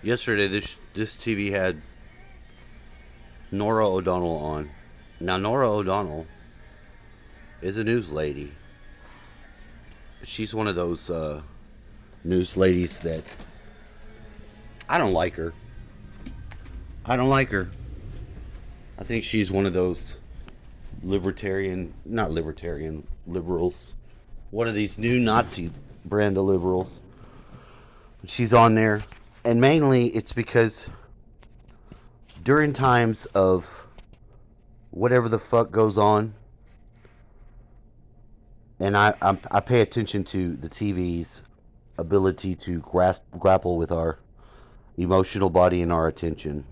Yesterday, this TV had Nora O'Donnell on. Now, Nora O'Donnell is a news lady. She's one of those news ladies that I don't like her. I don't like her. I think she's one of those not libertarian, liberals. One of these new Nazi brand of liberals. She's on there. And mainly it's because during times of whatever the fuck goes on, and I pay attention to the TV's ability to grapple with our emotional body and our attention.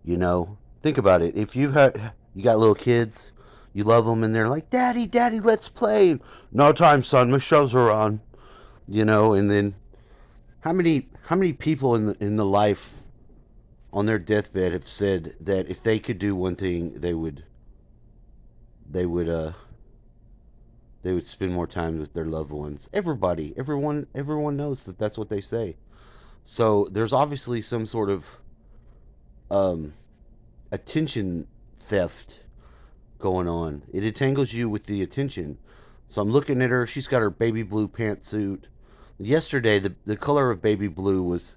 You know, think about it. If you got little kids, you love them, and they're like, "Daddy, Daddy, let's play." No time, son. My shows are on. And then how many people in the life on their deathbed have said that if they could do one thing, they would they would spend more time with their loved ones. Everyone knows that that's what they say. So there's obviously some sort of um, attention theft going on. It entangles you with the attention. So I'm looking at her. She's got her baby blue pantsuit. Yesterday, the color of baby blue was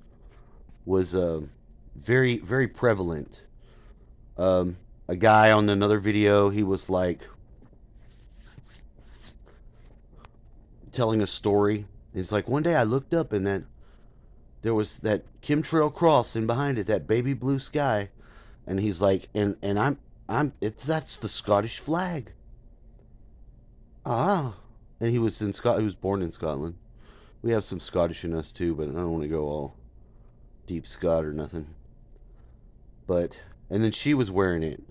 very very prevalent. A guy on another video, he was like telling a story. It's like one day I looked up and then there was that chemtrail cross, and behind it that baby blue sky, and he's like, and I'm it's that's the Scottish flag. Ah, and he was in Scot. He was born in Scotland. We have some Scottish in us too, but I don't want to go all deep Scot or nothing. But and then she was wearing it,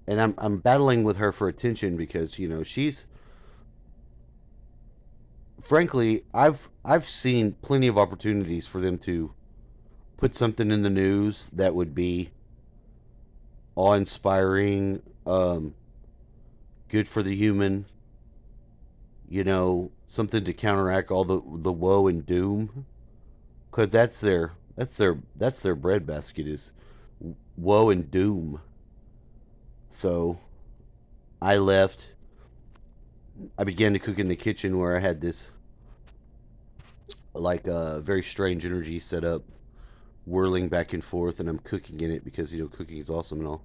and I'm battling with her for attention because she's frankly I've seen plenty of opportunities for them to put something in the news that would be awe-inspiring, good for the human, something to counteract all the woe and doom, because that's their breadbasket is woe and doom. So I left. I began to cook in the kitchen where I had this like very strange energy set up, whirling back and forth, and I'm cooking in it because cooking is awesome and all.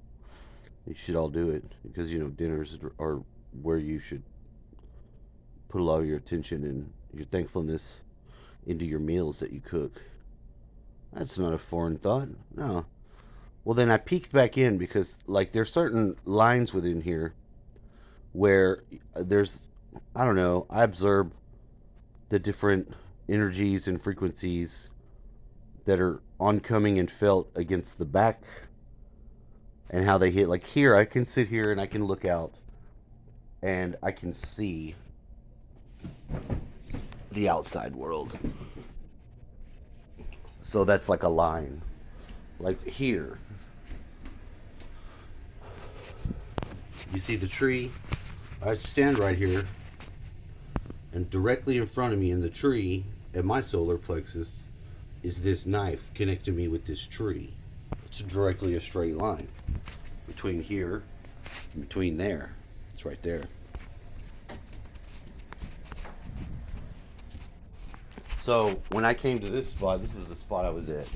You should all do it because dinners are where you should put a lot of your attention and your thankfulness into your meals that you cook. That's not a foreign thought. No. Well, then I peeked back in because, like, there's certain lines within here where there's, I don't know, I observe the different energies and frequencies that are oncoming and felt against the back and how they hit. Like, here, I can sit here and I can look out and I can see the outside world. So that's like a line. Like here, you see the tree? I stand right here, and directly in front of me in the tree at my solar plexus is this knife connecting me with this tree. It's directly a straight line between here and between there. It's right there. So when I came to this spot, this is the spot I was at.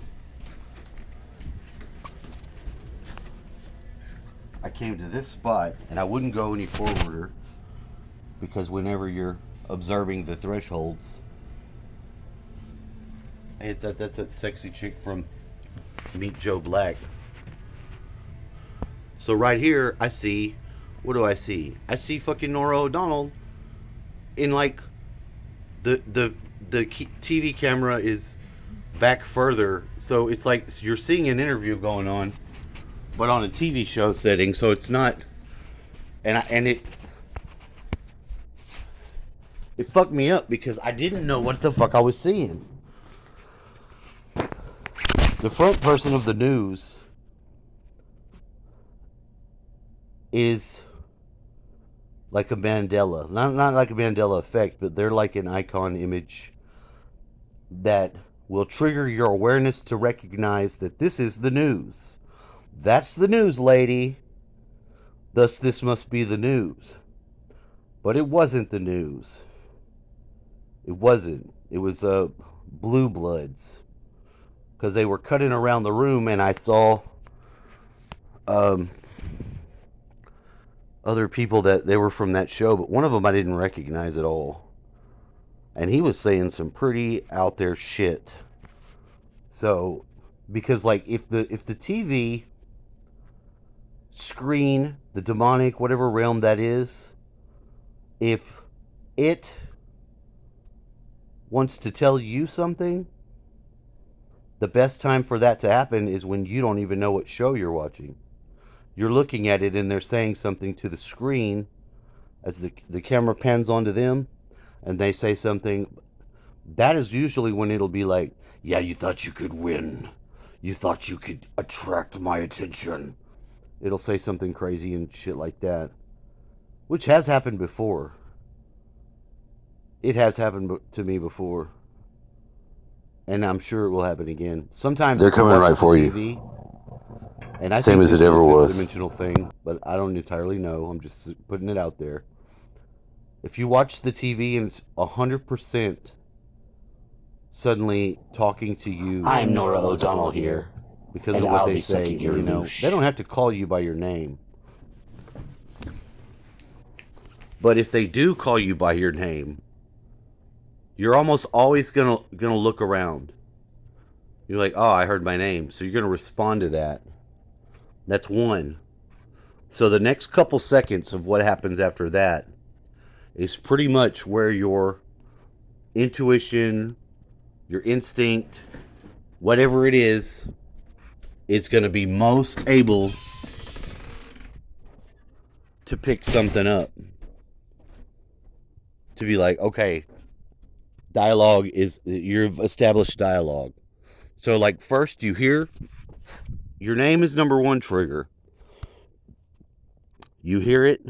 I came to this spot and I wouldn't go any forwarder because whenever you're observing the thresholds, it's that's that sexy chick from Meet Joe Black. So right here, I see, what do I see? I see fucking Nora O'Donnell in like the TV camera is back further, so it's like you're seeing an interview going on, but on a TV show setting. So it's not, and it fucked me up because I didn't know what the fuck I was seeing. The front person of the news is like a Mandela, not like a Mandela effect, but they're like an icon image that will trigger your awareness to recognize that this is the news. That's the news, lady. Thus, this must be the news. But it wasn't the news. It wasn't. It was Blue Bloods. Because they were cutting around the room, and I saw other people that they were from that show, but one of them I didn't recognize at all. And he was saying some pretty out there shit. So, because like if the TV screen, the demonic, whatever realm that is, if it wants to tell you something, the best time for that to happen is when you don't even know what show you're watching. You're looking at it and they're saying something to the screen as the camera pans onto them and they say something. That is usually when it'll be like, yeah, you thought you could win. You thought you could attract my attention. It'll say something crazy and shit like that. Which has happened before. It has happened to me before. And I'm sure it will happen again. Sometimes they're coming right for TV, you. And I Same as it ever was. Dimensional thing, but I don't entirely know. I'm just putting it out there. If you watch the TV and it's 100% suddenly talking to you, I'm Nora O'Donnell here, because of what they say, you know, they don't have to call you by your name. But if they do call you by your name, you're almost always gonna look around. You're like, oh, I heard my name, so you're gonna respond to that. That's one. So the next couple seconds of what happens after that is pretty much where your intuition, your instinct, whatever it is going to be most able to pick something up. To be like, okay, dialogue is, you've established dialogue. So like first you hear, your name is number one trigger. You hear it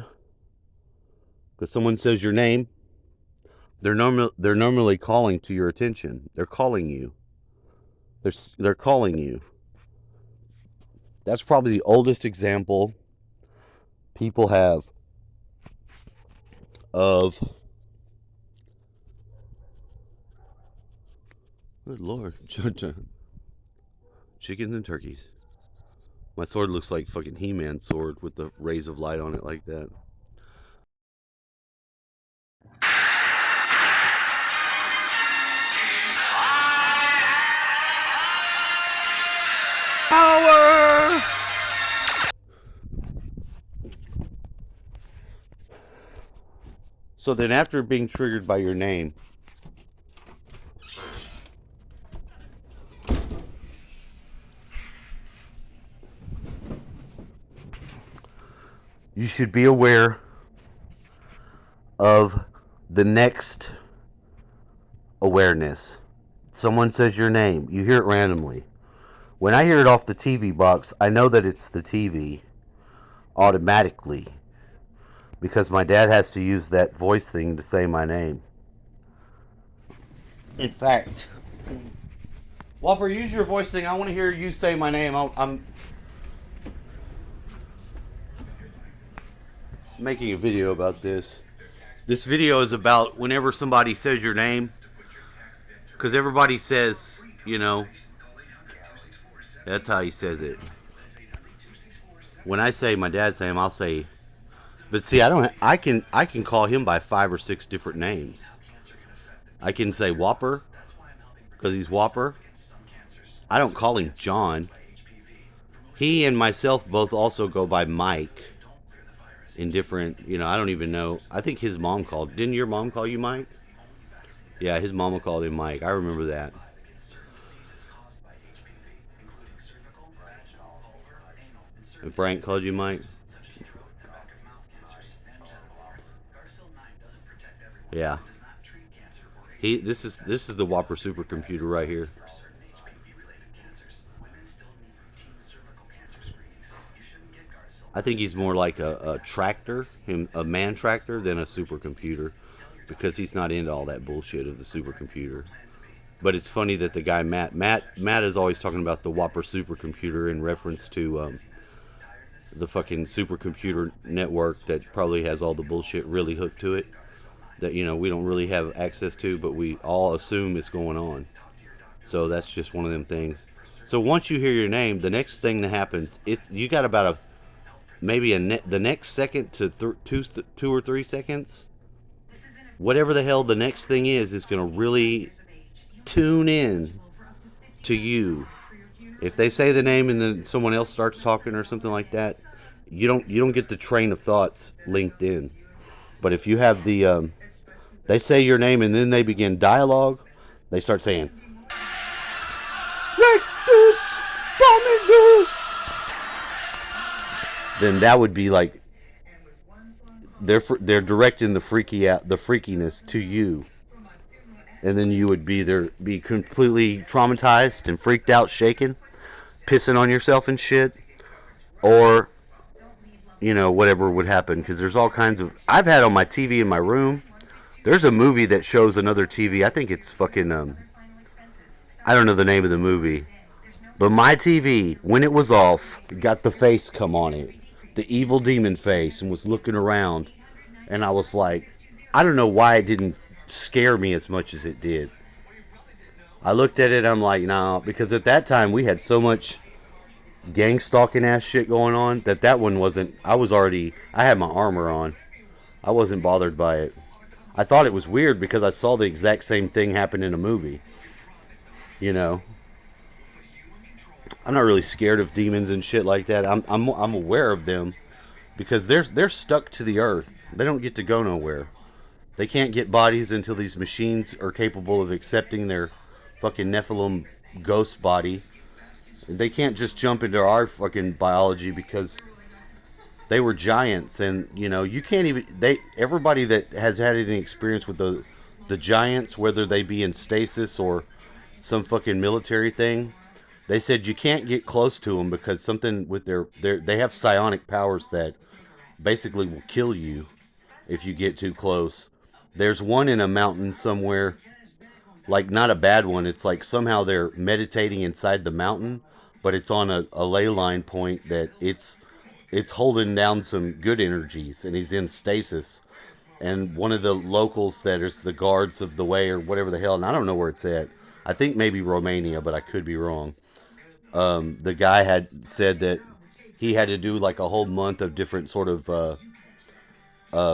because someone says your name. They're normally calling to your attention. They're calling you. They're calling you. That's probably the oldest example people have of, good Lord, chickens and turkeys. My sword looks like fucking He-Man sword with the rays of light on it like that. Power! So then after being triggered by your name, you should be aware of the next awareness. Someone says your name. You hear it randomly. When I hear it off the TV box, I know that it's the TV automatically because my dad has to use that voice thing to say my name. In fact, Whopper, use your voice thing. I want to hear you say my name. I'm making a video about this. This video is about whenever somebody says your name, because everybody says, you know, that's how he says it. When I say my dad's name, I'll say, but see, I can call him by 5 or 6 different names. I can say Whopper because he's Whopper. I don't call him John. He and myself both also go by Mike in different, you know, I don't even know. I think his mom called. Didn't your mom call you Mike? Yeah, his mama called him Mike. I remember that. And Frank called you Mike? Yeah. This is the Whopper supercomputer right here. I think he's more like a tractor, a man tractor, than a supercomputer, because he's not into all that bullshit of the supercomputer. But it's funny that the guy Matt is always talking about the Whopper supercomputer in reference to the fucking supercomputer network that probably has all the bullshit really hooked to it that we don't really have access to, but we all assume it's going on. So that's just one of them things. So once you hear your name, the next thing that happens, you got about the next second to 2 or 3 seconds, whatever the hell the next thing is going to really tune in to you. If they say the name and then someone else starts talking or something like that, you don't get the train of thoughts linked in. But if you have the they say your name and then they begin dialogue, they start saying then that would be like they're directing the freakiness to you, and then you would be completely traumatized and freaked out, shaken, pissing on yourself and shit, or whatever would happen. Because there's all kinds of I've had on my TV in my room. There's a movie that shows another TV. I think it's fucking I don't know the name of the movie, but my TV, when it was off, got the face come on it, the evil demon face, and was looking around, and I was like, I don't know why it didn't scare me as much as it did. I looked at it, I'm like, nah, because at that time we had so much gang stalking ass shit going on that one wasn't. I had my armor on. I wasn't bothered by it. I thought it was weird because I saw the exact same thing happen in a movie. I'm not really scared of demons and shit like that. I'm aware of them because they're stuck to the earth. They don't get to go nowhere. They can't get bodies until these machines are capable of accepting their fucking Nephilim ghost body. They can't just jump into our fucking biology because they were giants, and you can't even. Everybody that has had any experience with the giants, whether they be in stasis or some fucking military thing, they said you can't get close to them because something with they have psionic powers that basically will kill you if you get too close. There's one in a mountain somewhere, like not a bad one. It's like somehow they're meditating inside the mountain, but it's on a ley line point that it's holding down some good energies, and he's in stasis. And one of the locals that is the guards of the way or whatever the hell, and I don't know where it's at. I think maybe Romania, but I could be wrong. The guy had said that he had to do like a whole month of different sort of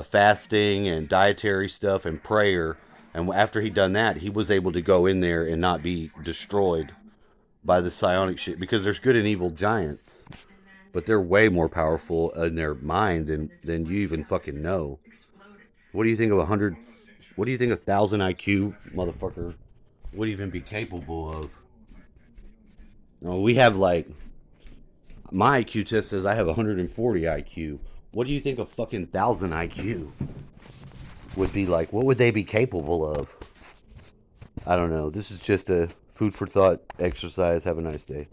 fasting and dietary stuff and prayer. And after he'd done that, he was able to go in there and not be destroyed by the psionic shit. Because there's good and evil giants, but they're way more powerful in their mind than you even fucking know. What do you think of 100? What do you think 1,000 IQ motherfucker would even be capable of? No, we have like my IQ test says I have 140 IQ. What do you think a fucking 1,000 IQ would be like? What would they be capable of? I don't know. This is just a food for thought exercise. Have a nice day.